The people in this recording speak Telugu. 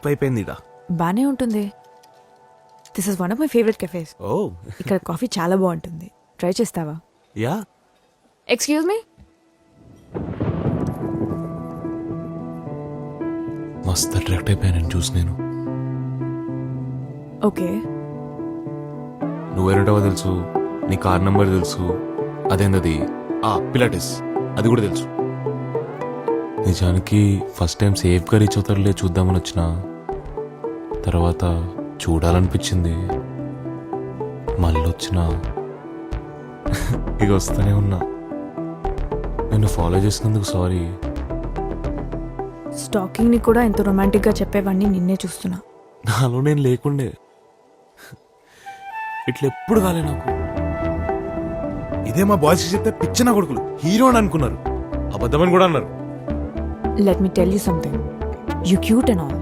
ఎక్కువైపోయింది ఇక. బానే ఉంటుంది. This is one of my favourite cafes. ఓ ఇక్కడ కాఫీ చాలా బాగుంటుంది. ట్రై చేస్తావా? యా. Excuse me. మస్తు అట్రాక్ట్ అయిపోయాను చూసి నేను. ఓకే, నువ్వేరేటవో తెలుసు, నీ కార్ నంబర్ తెలుసు, అదేందది పిలాటిస్ అది కూడా తెలుసు. నిజానికి ఫస్ట్ టైం సేఫ్గా రీచ్ అవుతారులే చూద్దామని వచ్చిన తర్వాత చూడాలనిపించింది. మళ్ళీ వచ్చిన ఇక వస్తూనే ఉన్నా. నిన్ను ఫాలో చేసినందుకు సారీ. స్టాకింగ్ ని కూడా ఎంతో రొమాంటిక్ గా చెప్పేవాడిని నిన్నే చూస్తున్నా. నాలో నేను లేకుండే. ఇట్లా ఎప్పుడు కాలే నాకు. ఇదే మా బాయ్స్కి చెప్తే పిచ్చిన కొడుకులు హీరో అని అనుకున్నారు, అబద్ధమని కూడా అన్నారు. Let me tell you something. You cute and all,